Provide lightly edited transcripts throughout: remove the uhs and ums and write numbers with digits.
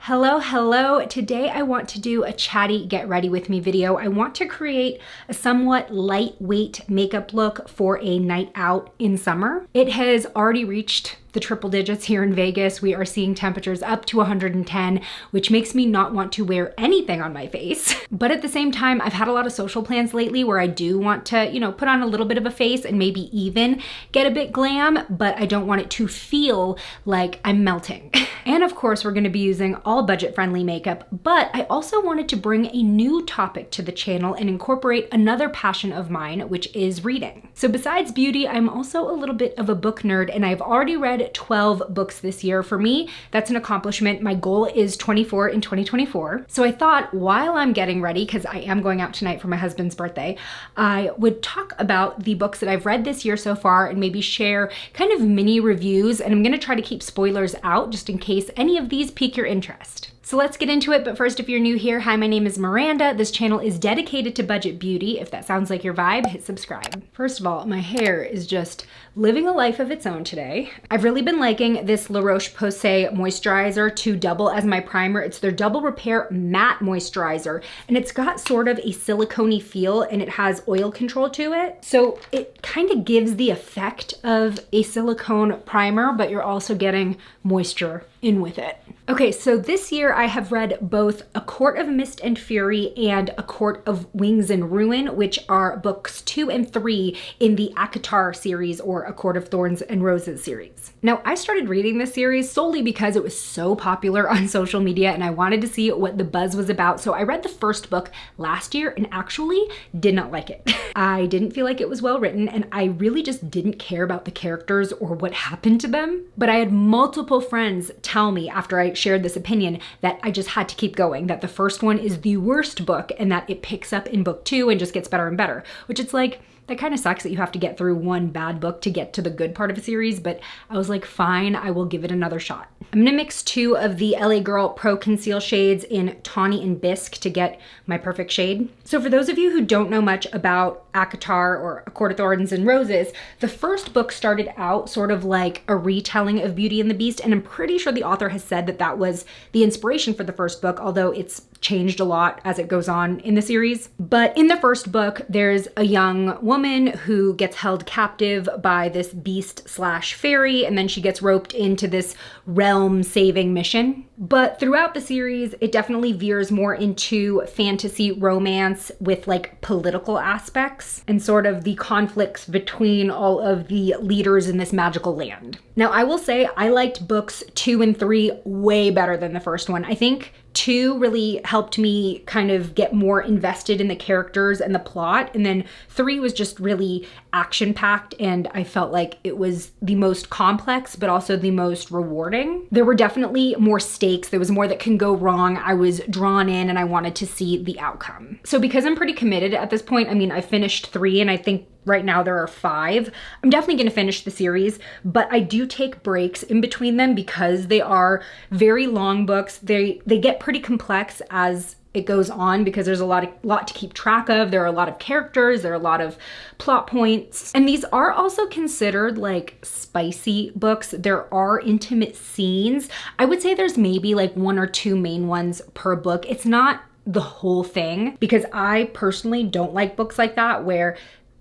Hello. Today I want to do a chatty get ready with me video. I want to create a somewhat lightweight makeup look for a night out in summer. It has already reached the triple digits here in Vegas. We are seeing temperatures up to 110, which makes me not want to wear anything on my face. But at the same time, I've had a lot of social plans lately where I do want to, put on a little bit of a face and maybe even get a bit glam, but I don't want it to feel like I'm melting. And of course, we're gonna be using all budget-friendly makeup, but I also wanted to bring a new topic to the channel and incorporate another passion of mine, which is reading. So besides beauty, I'm also a little bit of a book nerd, and I've already read 12 books this year. For me, that's an accomplishment. My goal is 24 in 2024. So I thought while I'm getting ready, because I am going out tonight for my husband's birthday, I would talk about the books that I've read this year so far and maybe share kind of mini reviews. And I'm gonna try to keep spoilers out just in case any of these pique your interest. So let's get into it, but first, if you're new here, hi, my name is Miranda. This channel is dedicated to budget beauty. If that sounds like your vibe, hit subscribe. First of all, my hair is just living a life of its own today. I've really been liking this La Roche-Posay moisturizer to double as my primer. It's their Double Repair Matte Moisturizer, and it's got sort of a silicone-y feel, and it has oil control to it. So it kind of gives the effect of a silicone primer, but you're also getting moisture in with it. Okay, so this year I have read both A Court of Mist and Fury and A Court of Wings and Ruin, which are books 2 and 3 in the ACOTAR series, or A Court of Thorns and Roses series. Now, I started reading this series solely because it was so popular on social media and I wanted to see what the buzz was about. So I read the first book last year and actually did not like it. I didn't feel like it was well written, and I really just didn't care about the characters or what happened to them. But I had multiple friends tell me after I shared this opinion that I just had to keep going, that the first one is the worst book and that it picks up in book 2 and just gets better and better, which it's like, that kind of sucks that you have to get through one bad book to get to the good part of a series, but I was like, fine, I will give it another shot. I'm gonna mix 2 of the LA Girl Pro Conceal shades in Tawny and Bisque to get my perfect shade. So for those of you who don't know much about ACOTAR or A Court of Thorns and Roses, the first book started out sort of like a retelling of Beauty and the Beast, and I'm pretty sure the author has said that that was the inspiration for the first book, although it's changed a lot as it goes on in the series. But in the first book, there's a young woman who gets held captive by this beast/fairy, and then she gets roped into this realm-saving mission. But throughout the series, it definitely veers more into fantasy romance with like political aspects and sort of the conflicts between all of the leaders in this magical land. Now, I will say I liked books 2 and 3 way better than the first one. I think 2 really helped me kind of get more invested in the characters and the plot, and then 3 was just really action-packed, and I felt like it was the most complex but also the most rewarding. There were definitely more stakes. There was more that can go wrong. I was drawn in and I wanted to see the outcome. So because I'm pretty committed at this point, I mean, I finished 3 and I think right now there are 5. I'm definitely gonna finish the series, but I do take breaks in between them because they are very long books. They get pretty complex as it goes on because there's a lot to keep track of. There are a lot of characters, there are a lot of plot points. And these are also considered like spicy books. There are intimate scenes. I would say there's maybe like 1 or 2 main ones per book. It's not the whole thing because I personally don't like books like that where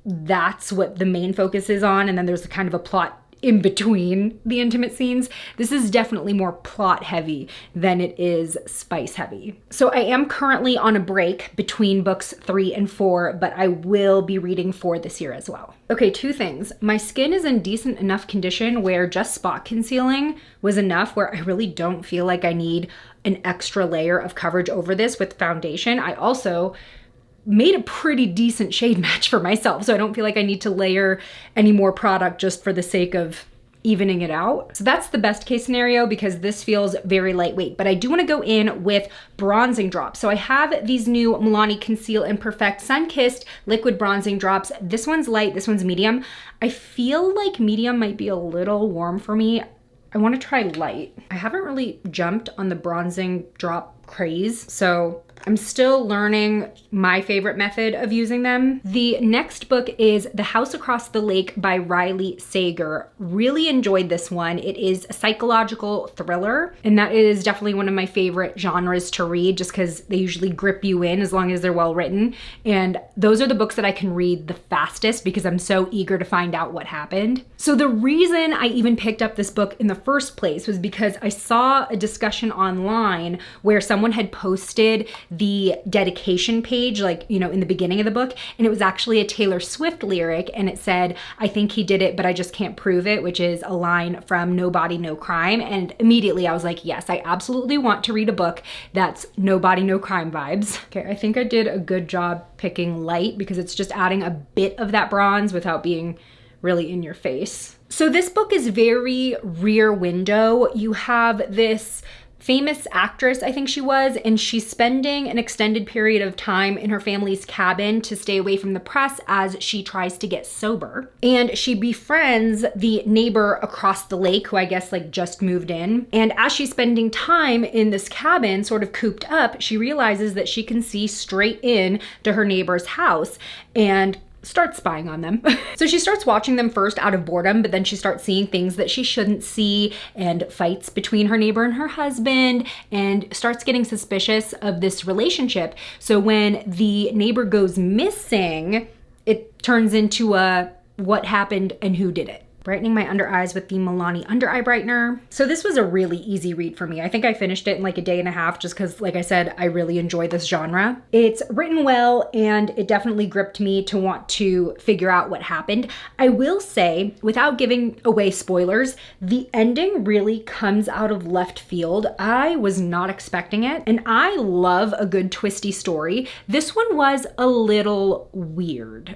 that's what the main focus is on and then there's a kind of a plot in between the intimate scenes. This is definitely more plot heavy than it is spice heavy. So I am currently on a break between books 3 and 4, but I will be reading 4 this year as well. Okay, 2 things. My skin is in decent enough condition where just spot concealing was enough, where I really don't feel like I need an extra layer of coverage over this with foundation. I also made a pretty decent shade match for myself, so I don't feel like I need to layer any more product just for the sake of evening it out. So that's the best case scenario because this feels very lightweight, but I do want to go in with bronzing drops. So I have these new Milani Conceal and Perfect Sun-Kissed liquid bronzing drops. This one's light, this one's medium. I feel like medium might be a little warm for me. I want to try light. I haven't really jumped on the bronzing drop craze, so I'm still learning my favorite method of using them. The next book is The House Across the Lake by Riley Sager. Really enjoyed this one. It is a psychological thriller, and that is definitely one of my favorite genres to read just because they usually grip you in as long as they're well written. And those are the books that I can read the fastest because I'm so eager to find out what happened. So the reason I even picked up this book in the first place was because I saw a discussion online where someone had posted the dedication page, like, you know, in the beginning of the book, and it was actually a Taylor Swift lyric, and it said, "I think he did it, but I just can't prove it," which is a line from No Body, No Crime. And immediately I was like, yes, I absolutely want to read a book that's No Body, No Crime vibes. Okay, I think I did a good job picking light because it's just adding a bit of that bronze without being really in your face. So this book is very Rear Window. You have this famous actress, I think she was, and she's spending an extended period of time in her family's cabin to stay away from the press as she tries to get sober. And she befriends the neighbor across the lake, who I guess like just moved in. And as she's spending time in this cabin, sort of cooped up, she realizes that she can see straight in to her neighbor's house and starts spying on them. So she starts watching them first out of boredom, but then she starts seeing things that she shouldn't see, and fights between her neighbor and her husband, and starts getting suspicious of this relationship. So when the neighbor goes missing, it turns into a what happened and who did it. Brightening my under eyes with the Milani Under Eye Brightener. So this was a really easy read for me. I think I finished it in like a day and a half just because, like I said, I really enjoy this genre. It's written well and it definitely gripped me to want to figure out what happened. I will say, without giving away spoilers, the ending really comes out of left field. I was not expecting it, and I love a good twisty story. This one was a little weird.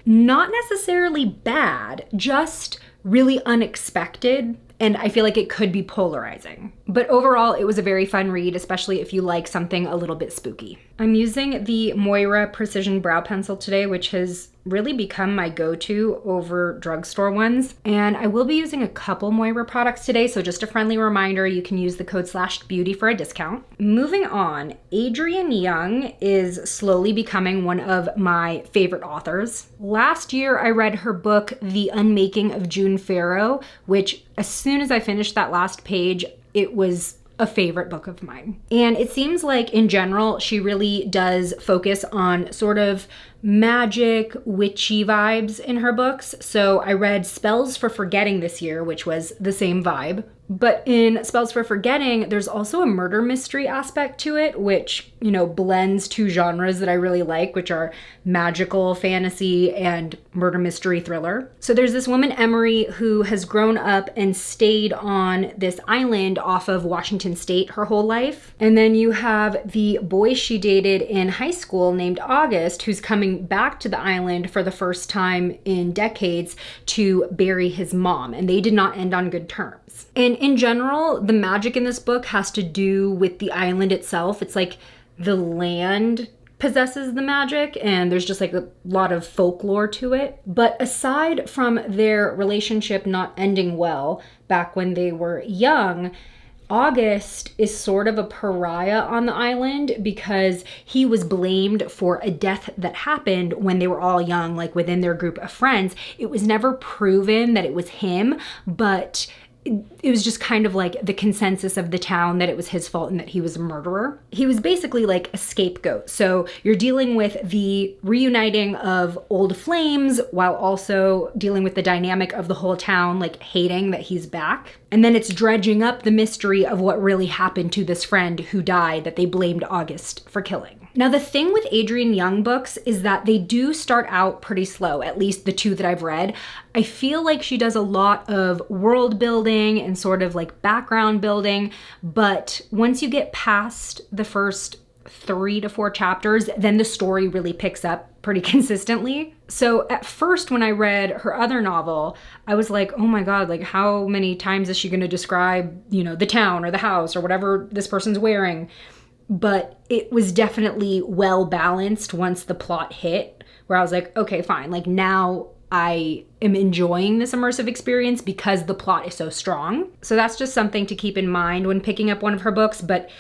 Not necessarily bad, just really unexpected, and I feel like it could be polarizing. But overall, it was a very fun read, especially if you like something a little bit spooky. I'm using the Moira Precision Brow Pencil today, which has really become my go-to over drugstore ones. And I will be using a couple Moira products today, so just a friendly reminder, you can use the code /beauty for a discount. Moving on, Adrienne Young is slowly becoming one of my favorite authors. Last year, I read her book, The Unmaking of June Farrow, which as soon as I finished that last page, it was a favorite book of mine. And it seems like in general, she really does focus on sort of magic, witchy vibes in her books. So I read Spells for Forgetting this year, which was the same vibe. But in Spells for Forgetting, there's also a murder mystery aspect to it, which, you know, blends two genres that I really like, which are magical fantasy and murder mystery thriller. So there's this woman, Emery, who has grown up and stayed on this island off of Washington State her whole life. And then you have the boy she dated in high school named August, who's coming back to the island for the first time in decades to bury his mom, and they did not end on good terms. And in general, the magic in this book has to do with the island itself. It's like the land possesses the magic, and there's just like a lot of folklore to it. But aside from their relationship not ending well back when they were young, August is sort of a pariah on the island because he was blamed for a death that happened when they were all young, like within their group of friends. It was never proven that it was him, but it was just kind of like the consensus of the town that it was his fault and that he was a murderer. He was basically like a scapegoat. So you're dealing with the reuniting of old flames while also dealing with the dynamic of the whole town like hating that he's back. And then it's dredging up the mystery of what really happened to this friend who died that they blamed August for killing. Now, the thing with Adrienne Young books is that they do start out pretty slow, at least the two that I've read. I feel like she does a lot of world building and sort of like background building, but once you get past the first 3 to 4 chapters, then the story really picks up pretty consistently. So at first when I read her other novel, I was like, oh my God, like how many times is she going to describe, you know, the town or the house or whatever this person's wearing? But it was definitely well balanced once the plot hit, where I was like, okay, fine. Like now I am enjoying this immersive experience because the plot is so strong. So that's just something to keep in mind when picking up one of her books. But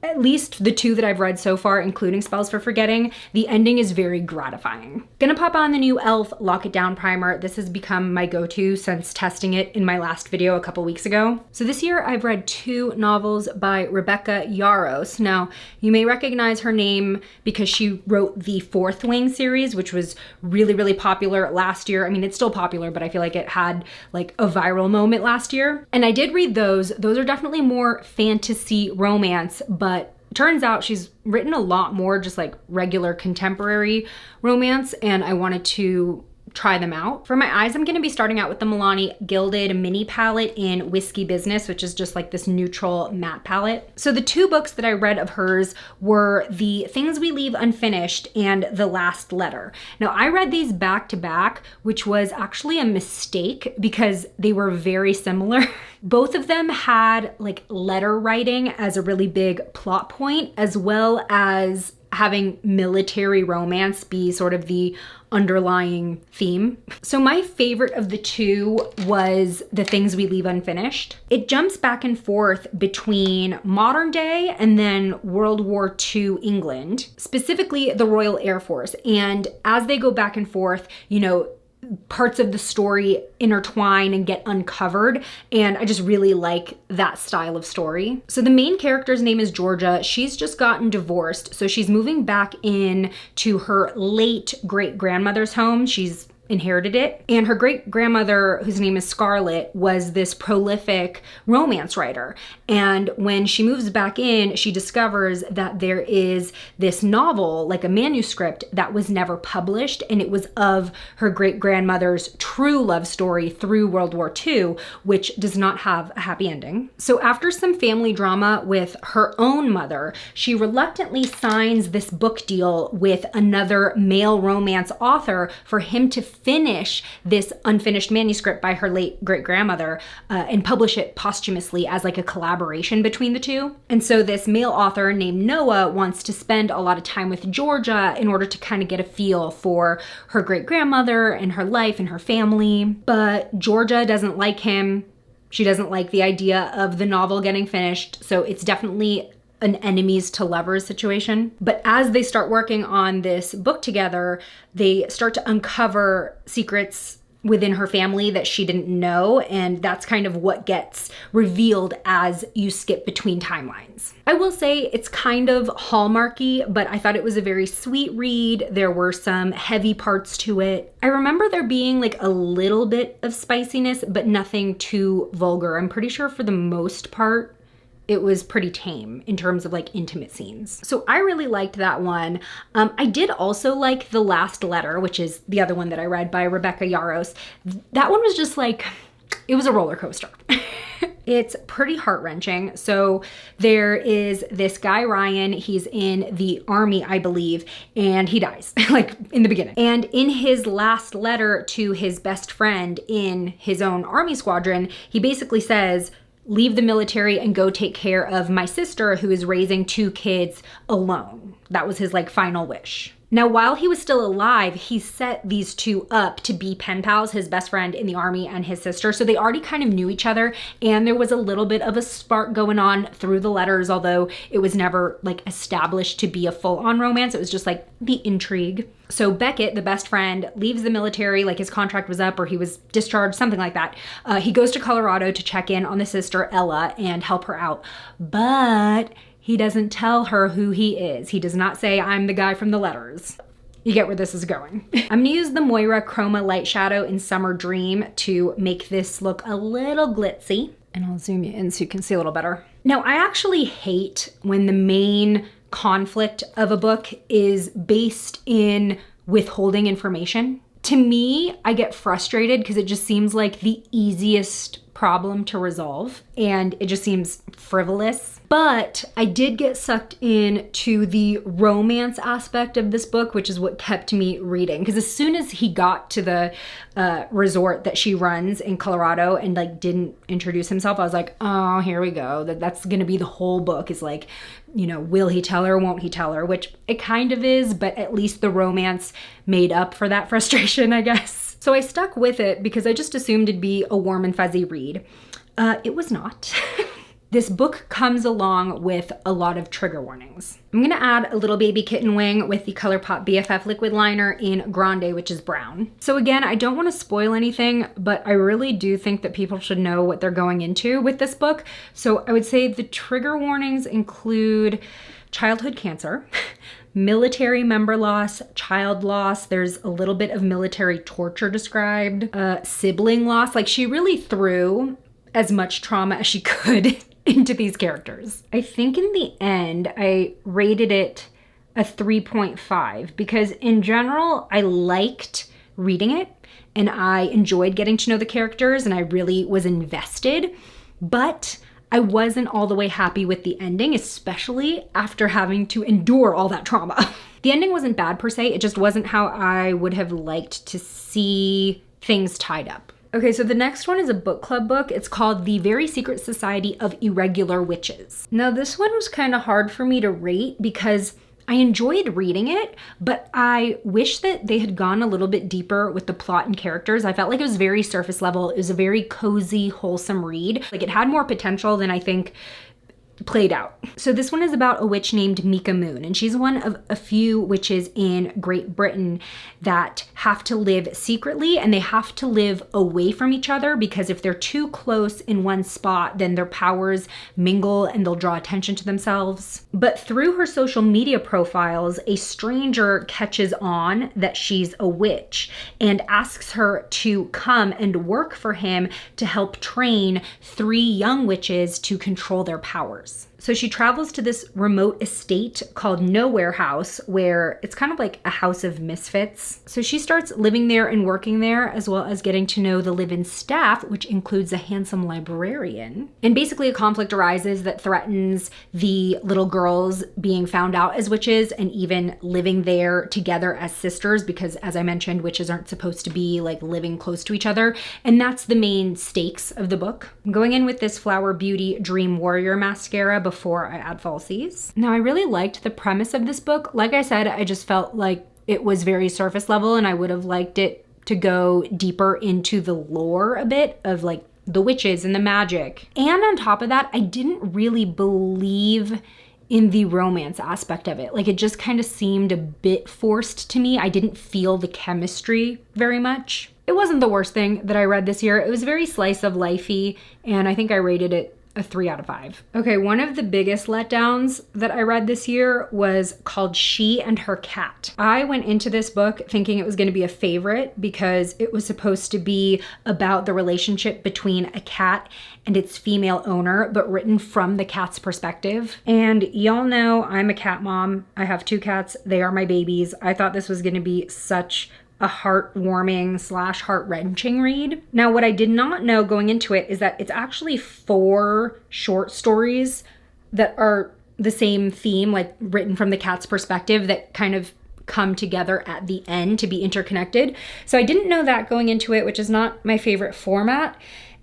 at least the two that I've read so far, including Spells for Forgetting, the ending is very gratifying. Gonna pop on the new e.l.f. Lock It Down primer. This has become my go-to since testing it in my last video a couple weeks ago. So this year I've read 2 novels by Rebecca Yarros. Now, you may recognize her name because she wrote the Fourth Wing series, which was really, really popular last year. I mean, it's still popular, but I feel like it had like a viral moment last year. And I did read those. Those are definitely more fantasy romance, but turns out she's written a lot more just like regular contemporary romance, and I wanted to try them out. For my eyes, I'm gonna be starting out with the Milani Gilded Mini Palette in Whiskey Business, which is just like this neutral matte palette. So the 2 books that I read of hers were The Things We Leave Unfinished and The Last Letter. Now I read these back to back, which was actually a mistake because they were very similar. Both of them had like letter writing as a really big plot point, as well as having military romance be sort of the underlying theme. So my favorite of the 2 was The Things We Leave Unfinished. It jumps back and forth between modern day and then World War II England, specifically the Royal Air Force. And as they go back and forth, you know, parts of the story intertwine and get uncovered, and I just really like that style of story. So the main character's name is Georgia. She's just gotten divorced, so she's moving back in to her late great-grandmother's home. She's inherited it. And her great-grandmother, whose name is Scarlett, was this prolific romance writer. And when she moves back in, she discovers that there is this novel, like a manuscript, that was never published, and it was of her great-grandmother's true love story through World War II, which does not have a happy ending. So after some family drama with her own mother, she reluctantly signs this book deal with another male romance author for him to finish this unfinished manuscript by her late great-grandmother and publish it posthumously as like a collaboration between the 2. And so this male author named Noah wants to spend a lot of time with Georgia in order to kind of get a feel for her great-grandmother and her life and her family. But Georgia doesn't like him. She doesn't like the idea of the novel getting finished. So it's definitely an enemies to lovers situation. But as they start working on this book together, they start to uncover secrets within her family that she didn't know, and that's kind of what gets revealed as you skip between timelines. I will say it's kind of Hallmarky, but I thought it was a very sweet read. There were some heavy parts to it. I remember there being like a little bit of spiciness, but nothing too vulgar. I'm pretty sure for the most part, it was pretty tame in terms of like intimate scenes. So I really liked that one. I did also like The Last Letter, which is the other one that I read by Rebecca Yarros. That one was just like, it was a roller coaster. It's pretty heart-wrenching. So there is this guy, Ryan, he's in the army, I believe, and he dies, like in the beginning. And in his last letter to his best friend in his own army squadron, he basically says, leave the military and go take care of my sister who is raising 2 kids alone. That was his like final wish. Now, while he was still alive, he set these 2 up to be pen pals, his best friend in the army and his sister. So they already kind of knew each other, and there was a little bit of a spark going on through the letters, although it was never like established to be a full-on romance. It was just like the intrigue. So Beckett, the best friend, leaves the military, like his contract was up or he was discharged, something like that. He goes to Colorado to check in on the sister, Ella, and help her out. But he doesn't tell her who he is. He does not say, I'm the guy from the letters. You get where this is going. I'm gonna use the Moira Chroma Light Shadow in Summer Dream to make this look a little glitzy. And I'll zoom you in so you can see a little better. Now, I actually hate when the main conflict of a book is based in withholding information. To me, I get frustrated because it just seems like the easiest problem to resolve, and it just seems frivolous. But I did get sucked into the romance aspect of this book, which is what kept me reading. Because as soon as he got to the resort that she runs in Colorado and like didn't introduce himself, I was like, oh, here we go. That's gonna be the whole book, is like, you know, will he tell her, won't he tell her? Which it kind of is, but at least the romance made up for that frustration, I guess. So I stuck with it because I just assumed it'd be a warm and fuzzy read. It was not. This book comes along with a lot of trigger warnings. I'm gonna add a little baby kitten wing with the ColourPop BFF liquid liner in Grande, which is brown. So again, I don't wanna spoil anything, but I really do think that people should know what they're going into with this book. So I would say the trigger warnings include childhood cancer, military member loss, child loss, there's a little bit of military torture described, sibling loss. Like, she really threw as much trauma as she could into these characters. I think in the end, I rated it a 3.5 because in general, I liked reading it and I enjoyed getting to know the characters and I really was invested, but I wasn't all the way happy with the ending, especially after having to endure all that trauma. The ending wasn't bad per se, it just wasn't how I would have liked to see things tied up. Okay, so the next one is a book club book. It's called The Very Secret Society of Irregular Witches. Now this one was kind of hard for me to rate because I enjoyed reading it, but I wish that they had gone a little bit deeper with the plot and characters. I felt like it was very surface level. It was a very cozy, wholesome read. Like, it had more potential than I think played out. So this one is about a witch named Mika Moon, and she's one of a few witches in Great Britain that have to live secretly, and they have to live away from each other because if they're too close in one spot, then their powers mingle and they'll draw attention to themselves. But through her social media profiles, a stranger catches on that she's a witch and asks her to come and work for him to help train 3 young witches to control their powers. So she travels to this remote estate called Nowhere House, where it's kind of like a house of misfits. So she starts living there and working there, as well as getting to know the live-in staff, which includes a handsome librarian. And basically a conflict arises that threatens the little girls being found out as witches and even living there together as sisters, because as I mentioned, witches aren't supposed to be like living close to each other. And that's the main stakes of the book. I'm going in with this Flower Beauty Dream Warrior mascara before I add falsies. Now, I really liked the premise of this book. Like I said, I just felt like it was very surface level and I would have liked it to go deeper into the lore a bit of like the witches and the magic. And on top of that, I didn't really believe in the romance aspect of it. Like, it just kind of seemed a bit forced to me. I didn't feel the chemistry very much. It wasn't the worst thing that I read this year. It was very slice of lifey, and I think I rated it a 3 out of 5. Okay, one of the biggest letdowns that I read this year was called She and Her Cat. I went into this book thinking it was going to be a favorite because it was supposed to be about the relationship between a cat and its female owner, but written from the cat's perspective. And y'all know I'm a cat mom. I have 2 cats. They are my babies. I thought this was going to be such a heartwarming / heart-wrenching read. Now, what I did not know going into it is that it's actually 4 short stories that are the same theme, like written from the cat's perspective, that kind of come together at the end to be interconnected. So I didn't know that going into it, which is not my favorite format.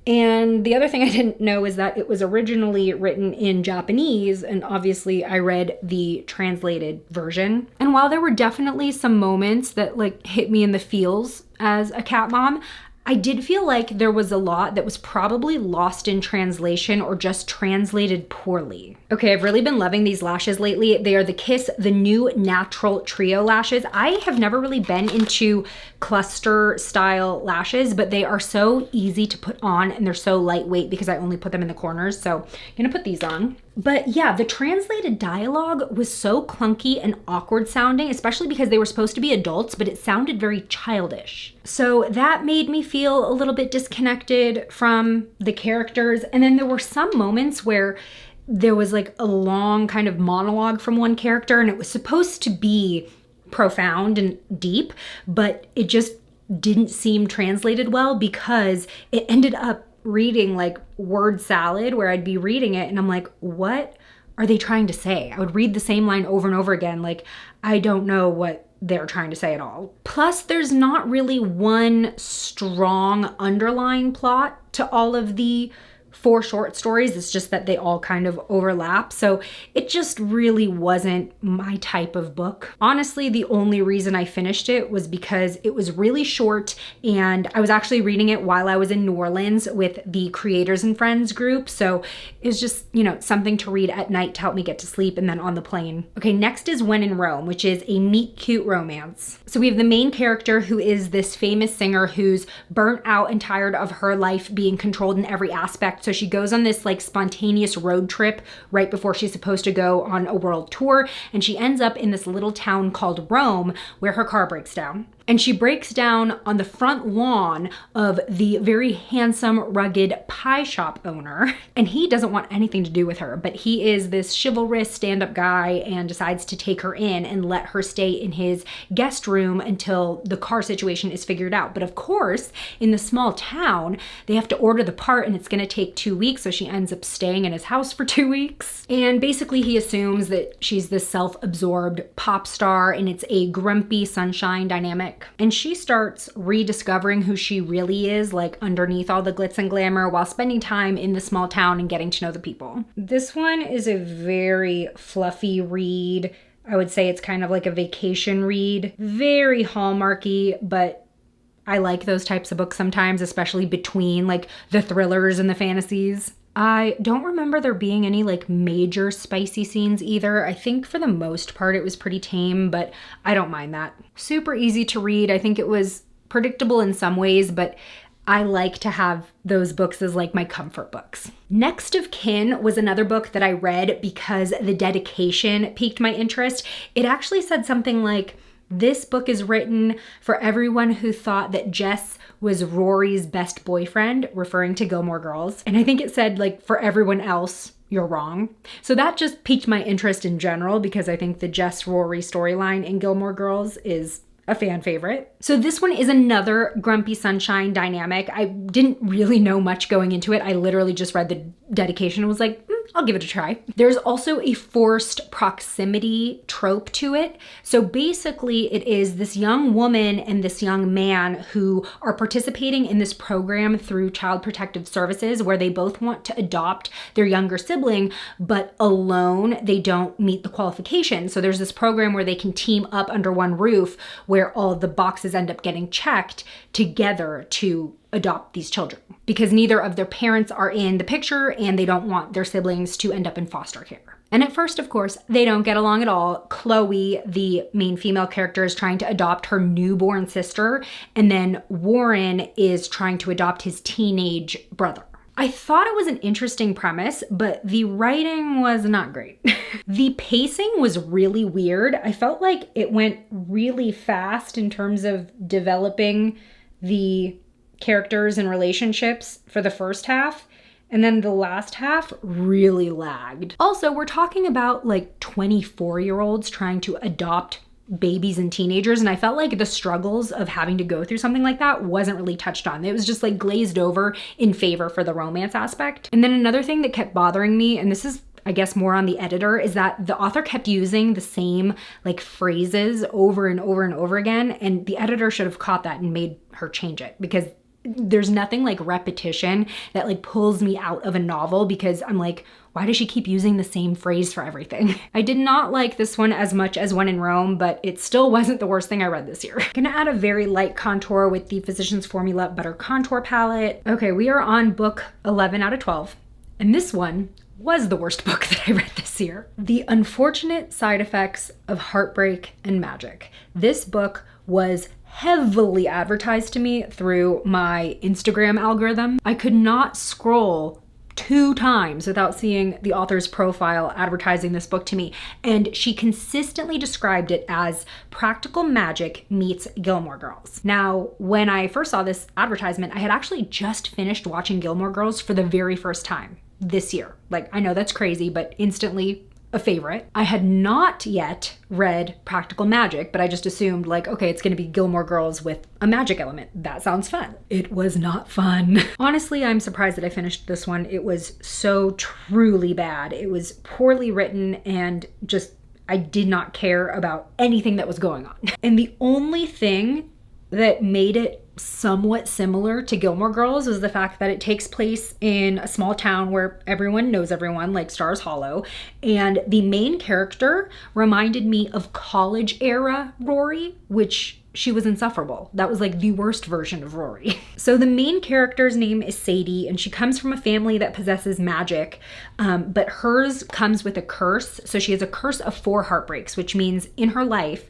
And the other thing I didn't know is that it was originally written in Japanese, and obviously I read the translated version. And while there were definitely some moments that like hit me in the feels as a cat mom, I did feel like there was a lot that was probably lost in translation or just translated poorly. Okay, I've really been loving these lashes lately. They are the Kiss, the new natural trio lashes. I have never really been into cluster style lashes, but they are so easy to put on and they're so lightweight because I only put them in the corners. So I'm gonna put these on. But yeah, the translated dialogue was so clunky and awkward sounding, especially because they were supposed to be adults, but it sounded very childish. So that made me feel a little bit disconnected from the characters. And then there were some moments where there was like a long kind of monologue from one character and it was supposed to be profound and deep, but it just didn't seem translated well because it ended up reading like word salad, where I'd be reading it and I'm like, what are they trying to say? I would read the same line over and over again. Like, I don't know what they're trying to say at all. Plus, there's not really one strong underlying plot to all of the 4 short stories. It's just that they all kind of overlap. So it just really wasn't my type of book. Honestly, the only reason I finished it was because it was really short, and I was actually reading it while I was in New Orleans with the Creators and Friends group. So it was just, you know, something to read at night to help me get to sleep and then on the plane. Okay, next is When in Rome, which is a meet cute romance. So we have the main character, who is this famous singer who's burnt out and tired of her life being controlled in every aspect. So she goes on this like spontaneous road trip right before she's supposed to go on a world tour, and she ends up in this little town called Rome where her car breaks down. And she breaks down on the front lawn of the very handsome, rugged pie shop owner. And he doesn't want anything to do with her, but he is this chivalrous stand-up guy and decides to take her in and let her stay in his guest room until the car situation is figured out. But of course, in the small town, they have to order the part, and it's gonna take 2 weeks, so she ends up staying in his house for 2 weeks. And basically he assumes that she's this self-absorbed pop star, and it's a grumpy sunshine dynamic. And she starts rediscovering who she really is, like underneath all the glitz and glamour, while spending time in the small town and getting to know the people. This one is a very fluffy read. I would say it's kind of like a vacation read. Very Hallmarky, but I like those types of books sometimes, especially between like the thrillers and the fantasies. I don't remember there being any like major spicy scenes either. I think for the most part it was pretty tame, but I don't mind that. Super easy to read. I think it was predictable in some ways, but I like to have those books as like my comfort books. Next of Kin was another book that I read because the dedication piqued my interest. It actually said something like, "This book is written for everyone who thought that Jess was Rory's best boyfriend," referring to Gilmore Girls. And I think it said like, "For everyone else, you're wrong." So that just piqued my interest in general, because I think the Jess Rory storyline in Gilmore Girls is a fan favorite. So this one is another grumpy sunshine dynamic. I didn't really know much going into it. I literally just read the dedication and was like, I'll give it a try. There's also a forced proximity trope to it. So basically it is this young woman and this young man who are participating in this program through Child Protective Services, where they both want to adopt their younger sibling, but alone they don't meet the qualifications. So there's this program where they can team up under one roof, where all the boxes end up getting checked together to adopt these children, because neither of their parents are in the picture and they don't want their siblings to end up in foster care. And at first, of course, they don't get along at all. Chloe, the main female character, is trying to adopt her newborn sister, and then Warren is trying to adopt his teenage brother. I thought it was an interesting premise, but the writing was not great. The pacing was really weird. I felt like it went really fast in terms of developing the characters and relationships for the first half, and then the last half really lagged. Also, we're talking about like 24-year-olds trying to adopt babies and teenagers, and I felt like the struggles of having to go through something like that wasn't really touched on. It was just like glazed over in favor for the romance aspect. And then another thing that kept bothering me, and this is I guess more on the editor, is that the author kept using the same like phrases over and over and over again, and the editor should have caught that and made her change it, because there's nothing like repetition that like pulls me out of a novel, because I'm like, why does she keep using the same phrase for everything? I did not like this one as much as When in Rome, but it still wasn't the worst thing I read this year. Gonna add a very light contour with the Physicians Formula Butter Contour Palette. Okay, we are on book 11 out of 12, and this one was the worst book that I read this year. The Unfortunate Side Effects of Heartbreak and Magic. This book was heavily advertised to me through my Instagram algorithm. I could not scroll 2 times without seeing the author's profile advertising this book to me. And she consistently described it as practical magic meets Gilmore Girls. Now, when I first saw this advertisement, I had actually just finished watching Gilmore Girls for the very first time this year. Like, I know that's crazy, but instantly a favorite. I had not yet read Practical Magic, but I just assumed like, okay, it's gonna be Gilmore Girls with a magic element. That sounds fun. It was not fun. Honestly, I'm surprised that I finished this one. It was so truly bad. It was poorly written, and just, I did not care about anything that was going on. And the only thing that made it somewhat similar to Gilmore Girls was the fact that it takes place in a small town where everyone knows everyone, like Stars Hollow. And the main character reminded me of college era Rory, which she was insufferable. That was like the worst version of Rory. So the main character's name is Sadie, and she comes from a family that possesses magic, but hers comes with a curse. So she has a curse of 4 heartbreaks, which means in her life,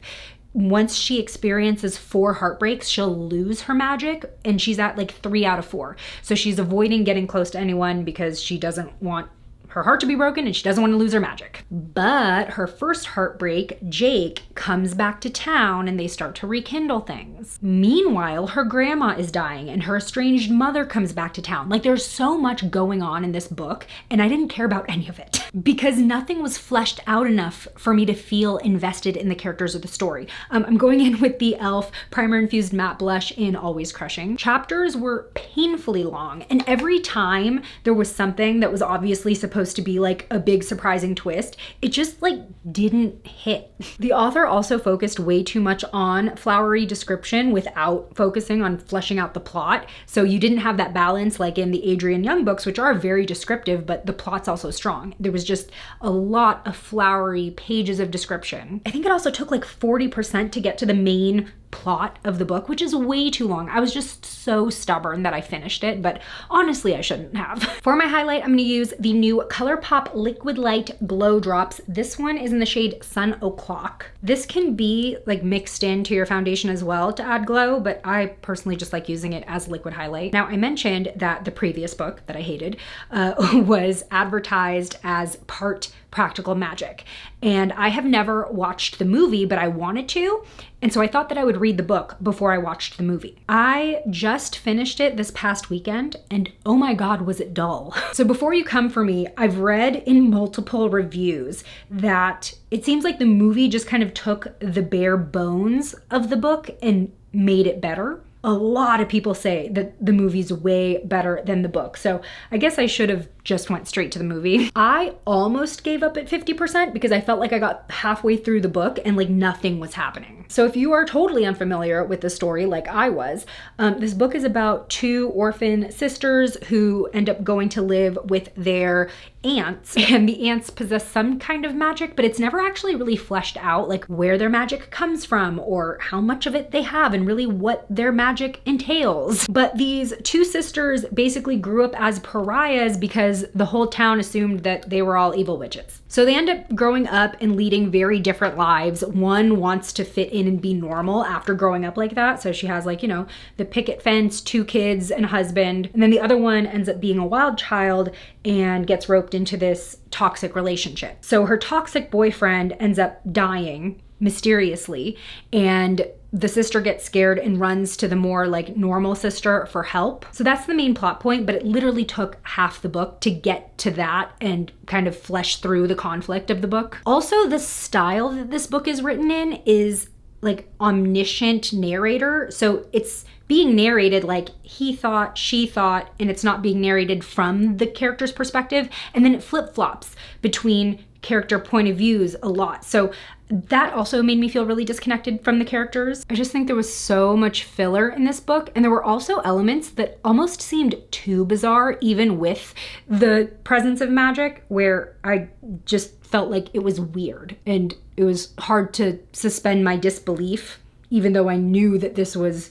once she experiences 4 heartbreaks, she'll lose her magic, and she's at like 3 out of 4. So she's avoiding getting close to anyone because she doesn't want her heart to be broken and she doesn't want to lose her magic. But her first heartbreak, Jake, comes back to town and they start to rekindle things. Meanwhile, her grandma is dying and her estranged mother comes back to town. Like, there's so much going on in this book, and I didn't care about any of it because nothing was fleshed out enough for me to feel invested in the characters of the story. I'm going in with the e.l.f. primer infused matte blush in Always Crushing. Chapters were painfully long, and every time there was something that was obviously supposed to be like a big surprising twist, it just like didn't hit. The author also focused way too much on flowery description without focusing on fleshing out the plot. So you didn't have that balance like in the Adrienne Young books, which are very descriptive, but the plot's also strong. There was just a lot of flowery pages of description. I think it also took like 40% to get to the main plot of the book, which is way too long. I was just so stubborn that I finished it, but honestly, I shouldn't have. For my highlight, I'm gonna use the new ColourPop Liquid Light Glow Drops. This one is in the shade Sun O'Clock. This can be like mixed into your foundation as well to add glow, but I personally just like using it as liquid highlight. Now, I mentioned that the previous book that I hated was advertised as part practical magic. And I have never watched the movie, but I wanted to. And so I thought that I would read the book before I watched the movie. I just finished it this past weekend, and oh my God, was it dull. So before you come for me, I've read in multiple reviews that it seems like the movie just kind of took the bare bones of the book and made it better. A lot of people say that the movie's way better than the book. So I guess I should have just went straight to the movie. I almost gave up at 50% because I felt like I got halfway through the book and like nothing was happening. So if you are totally unfamiliar with the story like I was, this book is about 2 orphan sisters who end up going to live with their aunts, and the aunts possess some kind of magic, but it's never actually really fleshed out like where their magic comes from or how much of it they have and really what their magic entails. But these 2 sisters basically grew up as pariahs because the whole town assumed that they were all evil witches. So they end up growing up and leading very different lives. One wants to fit in and be normal after growing up like that. So she has like, you know, the picket fence, 2 kids and a husband. And then the other one ends up being a wild child and gets roped into this toxic relationship. So her toxic boyfriend ends up dying mysteriously, and the sister gets scared and runs to the more like normal sister for help. So that's the main plot point, but it literally took half the book to get to that and kind of flesh through the conflict of the book. Also, the style that this book is written in is like omniscient narrator. So it's being narrated like he thought, she thought, and it's not being narrated from the character's perspective. And then it flip-flops between character point of views a lot. So that also made me feel really disconnected from the characters. I just think there was so much filler in this book, and there were also elements that almost seemed too bizarre, even with the presence of magic, where I just felt like it was weird and it was hard to suspend my disbelief, even though I knew that this was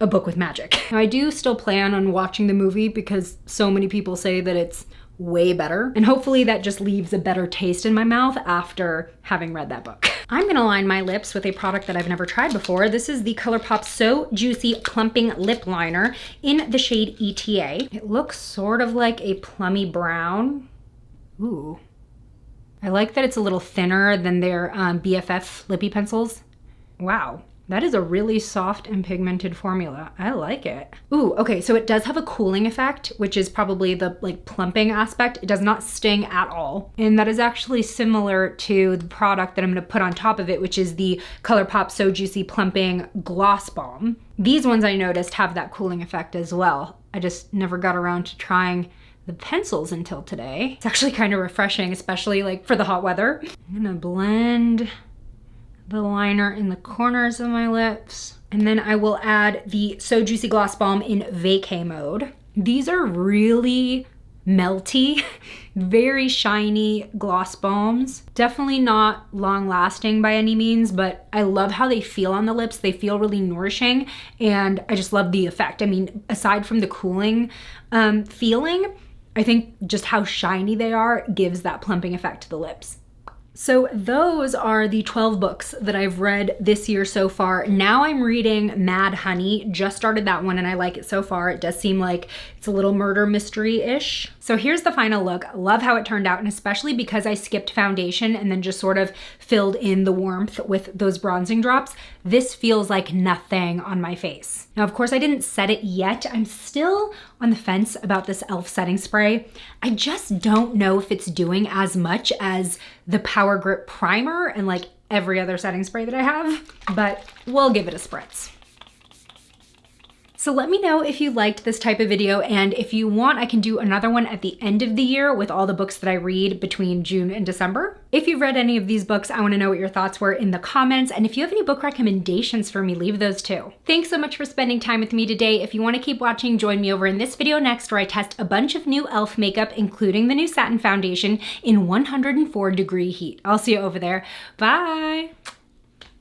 a book with magic. Now, I do still plan on watching the movie because so many people say that it's way better, and hopefully that just leaves a better taste in my mouth after having read that book. I'm gonna line my lips with a product that I've never tried before. This is the ColourPop So Juicy Plumping Lip Liner in the shade ETA. It looks sort of like a plummy brown. Ooh. I like that it's a little thinner than their BFF lippy pencils. Wow. That is a really soft and pigmented formula. I like it. Ooh, okay, so it does have a cooling effect, which is probably the like plumping aspect. It does not sting at all. And that is actually similar to the product that I'm gonna put on top of it, which is the ColourPop So Juicy Plumping Gloss Balm. These ones I noticed have that cooling effect as well. I just never got around to trying the pencils until today. It's actually kind of refreshing, especially like for the hot weather. I'm gonna blend the liner in the corners of my lips. And then I will add the So Juicy Gloss Balm in Vacay mode. These are really melty, very shiny gloss balms. Definitely not long lasting by any means, but I love how they feel on the lips. They feel really nourishing and I just love the effect. I mean, aside from the cooling feeling, I think just how shiny they are gives that plumping effect to the lips. So those are the 12 books that I've read this year so far. Now I'm reading Mad Honey. Just started that one and I like it so far. It does seem like it's a little murder mystery-ish. So here's the final look. Love how it turned out, and especially because I skipped foundation and then just sort of filled in the warmth with those bronzing drops. This feels like nothing on my face. Now, of course, I didn't set it yet. I'm still on the fence about this e.l.f. setting spray. I just don't know if it's doing as much as the Power Grip Primer and like every other setting spray that I have, but we'll give it a spritz. So let me know if you liked this type of video, and if you want, I can do another one at the end of the year with all the books that I read between June and December. If you've read any of these books, I want to know what your thoughts were in the comments, and if you have any book recommendations for me, leave those too. Thanks so much for spending time with me today. If you want to keep watching, join me over in this video next, where I test a bunch of new e.l.f. makeup, including the new satin foundation in 104-degree heat. I'll see you over there. Bye!